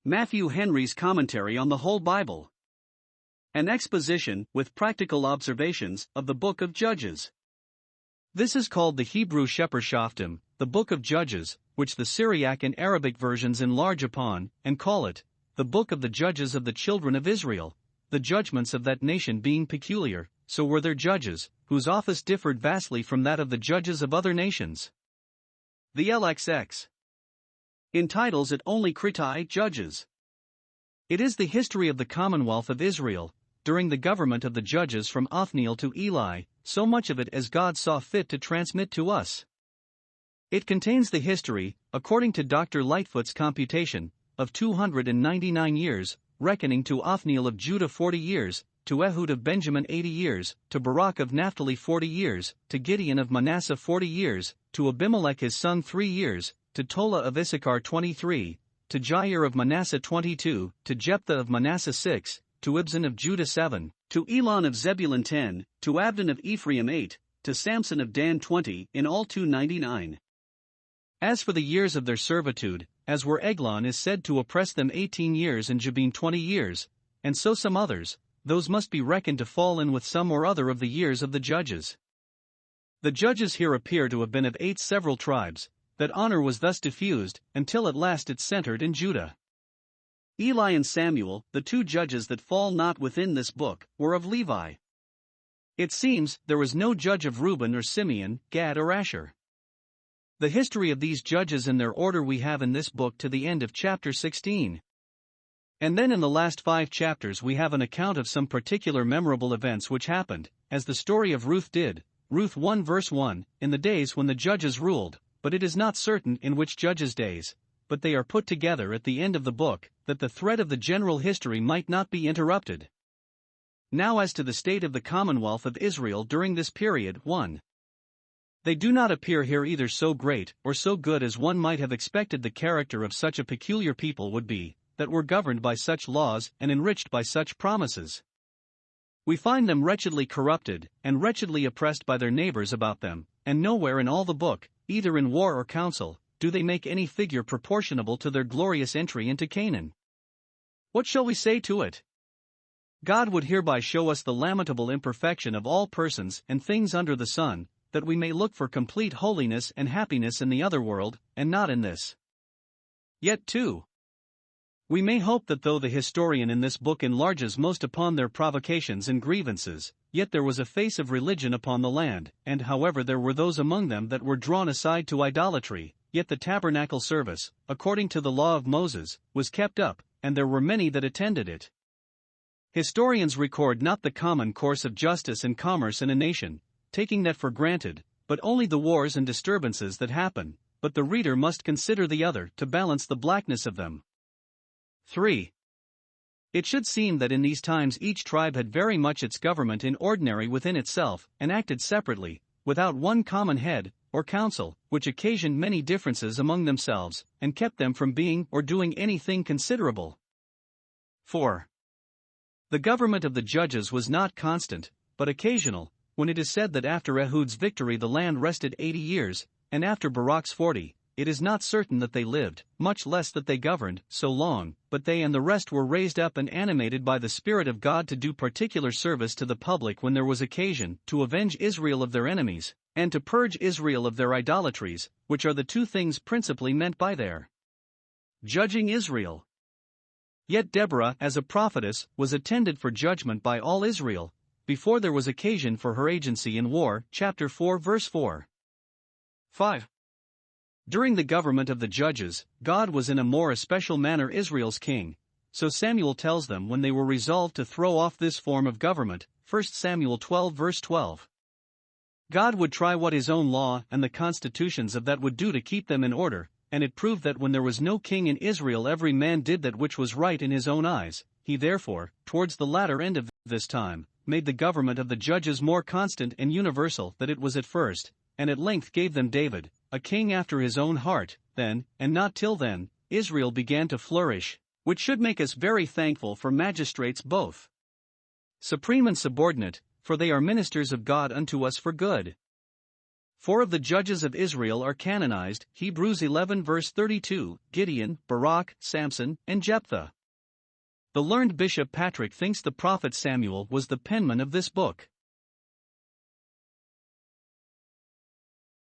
Matthew Henry's Commentary on the Whole Bible. An exposition, with practical observations, of the Book of Judges. This is called the Hebrew Shepherdschaftim, the Book of Judges, which the Syriac and Arabic versions enlarge upon, and call it, the Book of the Judges of the Children of Israel, the judgments of that nation being peculiar, so were their judges, whose office differed vastly from that of the judges of other nations. The LXX entitles it only Kritai Judges. It is the history of the Commonwealth of Israel, during the government of the judges from Othniel to Eli, so much of it as God saw fit to transmit to us. It contains the history, according to Dr. Lightfoot's computation, of 299 years, reckoning to Othniel of Judah 40 years, to Ehud of Benjamin 80 years, to Barak of Naphtali 40 years, to Gideon of Manasseh 40 years, to Abimelech his son 3 years, to Tola of Issachar 23, to Jair of Manasseh 22, to Jephthah of Manasseh 6, to Ibzan of Judah 7, to Elon of Zebulun 10, to Abdon of Ephraim 8, to Samson of Dan 20, in all 299. As for the years of their servitude, as were Eglon is said to oppress them 18 years and Jabin 20 years, and so some others, those must be reckoned to fall in with some or other of the years of the judges. The judges here appear to have been of 8 several tribes, that honor was thus diffused, until at last it centered in Judah. Eli and Samuel, the 2 judges that fall not within this book, were of Levi. It seems there was no judge of Reuben or Simeon, Gad or Asher. The history of these judges and their order we have in this book to the end of chapter 16. And then in the last 5 chapters we have an account of some particular memorable events which happened, as the story of Ruth did, Ruth 1 verse 1, in the days when the judges ruled, but it is not certain in which judges' days, but they are put together at the end of the book, that the thread of the general history might not be interrupted. Now as to the state of the Commonwealth of Israel during this period, 1. They do not appear here either so great or so good as one might have expected the character of such a peculiar people would be, that were governed by such laws and enriched by such promises. We find them wretchedly corrupted, and wretchedly oppressed by their neighbors about them, and nowhere in all the book, either in war or council, do they make any figure proportionable to their glorious entry into Canaan. What shall we say to it? God would hereby show us the lamentable imperfection of all persons and things under the sun, that we may look for complete holiness and happiness in the other world, and not in this. Yet too, we may hope that though the historian in this book enlarges most upon their provocations and grievances, yet there was a face of religion upon the land, and however there were those among them that were drawn aside to idolatry, yet the tabernacle service, according to the law of Moses, was kept up, and there were many that attended it. Historians record not the common course of justice and commerce in a nation, taking that for granted, but only the wars and disturbances that happen, but the reader must consider the other to balance the blackness of them. 3. It should seem that in these times each tribe had very much its government in ordinary within itself, and acted separately, without one common head, or council, which occasioned many differences among themselves, and kept them from being or doing anything considerable. 4. The government of the judges was not constant, but occasional, when it is said that after Ehud's victory the land rested 80 years, and after Barak's 40, it is not certain that they lived, much less that they governed, so long, but they and the rest were raised up and animated by the Spirit of God to do particular service to the public when there was occasion, to avenge Israel of their enemies, and to purge Israel of their idolatries, which are the 2 things principally meant by their judging Israel. Yet Deborah, as a prophetess, was attended for judgment by all Israel, before there was occasion for her agency in war, chapter 4 verse 4. 5. During the government of the judges, God was in a more especial manner Israel's king, so Samuel tells them when they were resolved to throw off this form of government, 1 Samuel 12 verse 12. God would try what his own law and the constitutions of that would do to keep them in order, and it proved that when there was no king in Israel every man did that which was right in his own eyes. He therefore, towards the latter end of this time, made the government of the judges more constant and universal than it was at first, and at length gave them David, a king after his own heart. Then, and not till then, Israel began to flourish, which should make us very thankful for magistrates both supreme and subordinate, for they are ministers of God unto us for good. 4 of the judges of Israel are canonized, Hebrews 11 verse 32, Gideon, Barak, Samson, and Jephthah. The learned Bishop Patrick thinks the prophet Samuel was the penman of this book.